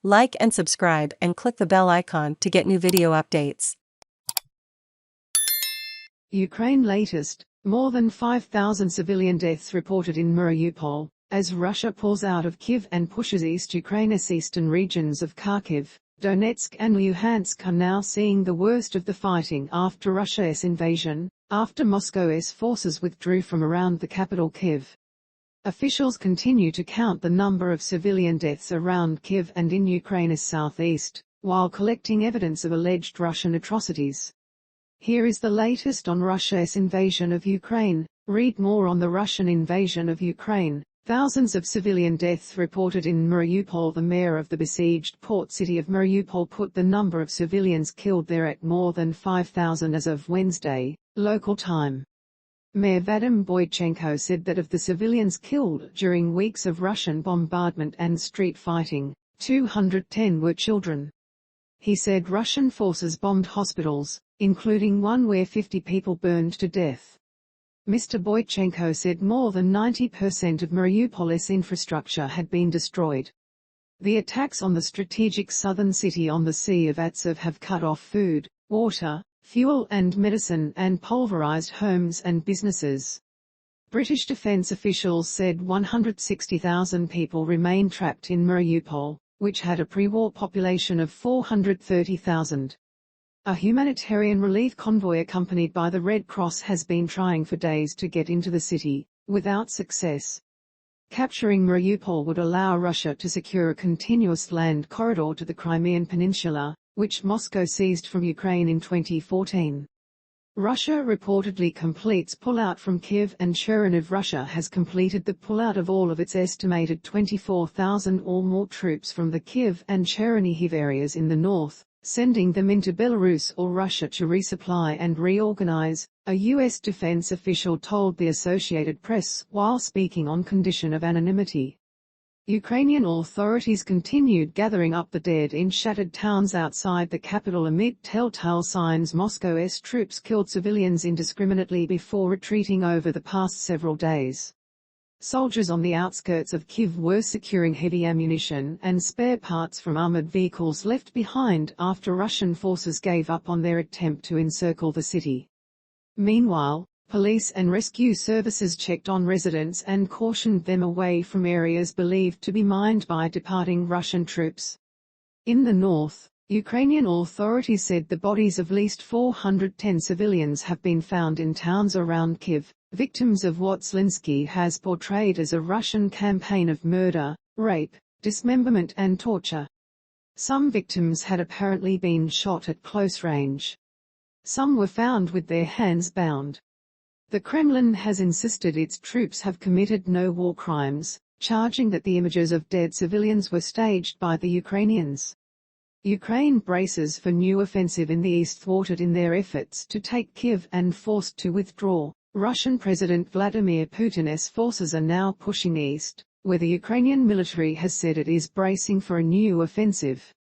Like and subscribe and click the bell icon to get new video updates. Ukraine latest, more than 5,000 civilian deaths reported in Mariupol, as Russia pulls out of Kyiv and pushes East Ukraine's eastern regions of Kharkiv, Donetsk and Luhansk are now seeing the worst of the fighting after Russia's invasion, after Moscow's forces withdrew from around the capital Kyiv. Officials continue to count the number of civilian deaths around Kyiv and in Ukraine's southeast, while collecting evidence of alleged Russian atrocities. Here is the latest on Russia's invasion of Ukraine. Read more on the Russian invasion of Ukraine. Thousands of civilian deaths reported in Mariupol. The mayor of the besieged port city of Mariupol put the number of civilians killed there at more than 5,000 as of Wednesday, local time. Mayor Vadym Boichenko said that of the civilians killed during weeks of Russian bombardment and street fighting, 210 were children. He said Russian forces bombed hospitals, including one where 50 people burned to death. Mr. Boichenko said more than 90% of Mariupol's infrastructure had been destroyed. The attacks on the strategic southern city on the Sea of Azov have cut off food, water, fuel and medicine and pulverised homes and businesses. British defence officials said 160,000 people remain trapped in Mariupol, which had a pre-war population of 430,000. A humanitarian relief convoy accompanied by the Red Cross has been trying for days to get into the city, without success. Capturing Mariupol would allow Russia to secure a continuous land corridor to the Crimean Peninsula, which Moscow seized from Ukraine in 2014. Russia reportedly completes pullout from Kyiv and Cherniv. Russia has completed the pullout of all of its estimated 24,000 or more troops from the Kyiv and Chernihiv areas in the north, sending them into Belarus or Russia to resupply and reorganise, a U.S. defense official told the Associated Press while speaking on condition of anonymity. Ukrainian authorities continued gathering up the dead in shattered towns outside the capital amid telltale signs Moscow's troops killed civilians indiscriminately before retreating over the past several days. Soldiers on the outskirts of Kyiv were securing heavy ammunition and spare parts from armoured vehicles left behind after Russian forces gave up on their attempt to encircle the city. Meanwhile, police and rescue services checked on residents and cautioned them away from areas believed to be mined by departing Russian troops. In the north, Ukrainian authorities said the bodies of at least 410 civilians have been found in towns around Kyiv, victims of what Zelenskyy has portrayed as a Russian campaign of murder, rape, dismemberment and torture. Some victims had apparently been shot at close range. Some were found with their hands bound. The Kremlin has insisted its troops have committed no war crimes, charging that the images of dead civilians were staged by the Ukrainians. Ukraine braces for new offensive in the east thwarted in their efforts to take Kyiv and forced to withdraw. Russian President Vladimir Putin's forces are now pushing east, where the Ukrainian military has said it is bracing for a new offensive.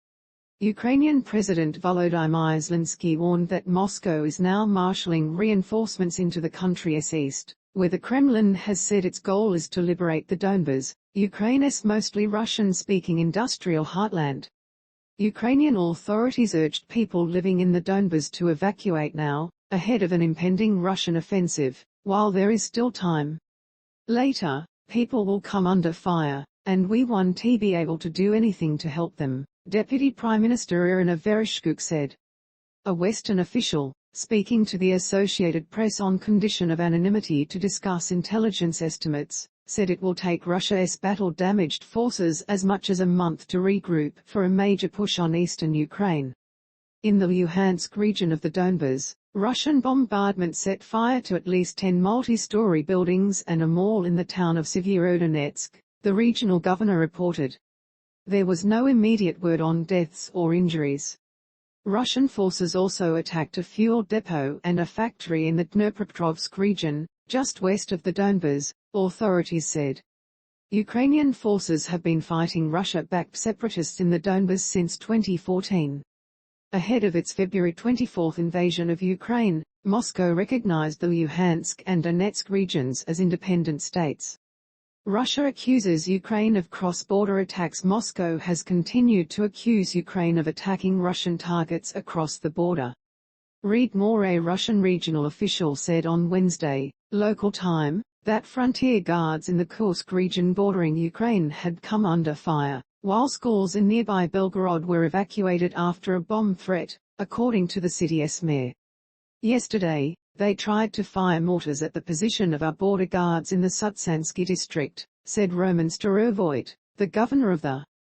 Ukrainian President Volodymyr Zelenskyy warned that Moscow is now marshalling reinforcements into the country's east, where the Kremlin has said its goal is to liberate the Donbas, Ukraine's mostly Russian-speaking industrial heartland. Ukrainian authorities urged people living in the Donbas to evacuate now, ahead of an impending Russian offensive, while there is still time. Later, people will come under fire, and we won't be able to do anything to help them, Deputy Prime Minister Irina Vereshchuk said. A Western official, speaking to the Associated Press on condition of anonymity to discuss intelligence estimates, said it will take Russia's battle-damaged forces as much as a month to regroup for a major push on eastern Ukraine. In the Luhansk region of the Donbas, Russian bombardment set fire to at least 10 multi-story buildings and a mall in the town of Donetsk, the regional governor reported. There was no immediate word on deaths or injuries. Russian forces also attacked a fuel depot and a factory in the Dnipropetrovsk region, just west of the Donbas, authorities said. Ukrainian forces have been fighting Russia-backed separatists in the Donbas since 2014. Ahead of its February 24 invasion of Ukraine, Moscow recognized the Luhansk and Donetsk regions as independent states. Russia accuses Ukraine of cross-border attacks. Moscow has continued to accuse Ukraine of attacking Russian targets across the border. Read more. A Russian regional official said on Wednesday, local time, that frontier guards in the Kursk region bordering Ukraine had come under fire, while schools in nearby Belgorod were evacuated after a bomb threat, according to the city's mayor. Yesterday, they tried to fire mortars at the position of our border guards in the Sutsansky district, said Roman Starovoit, the governor of the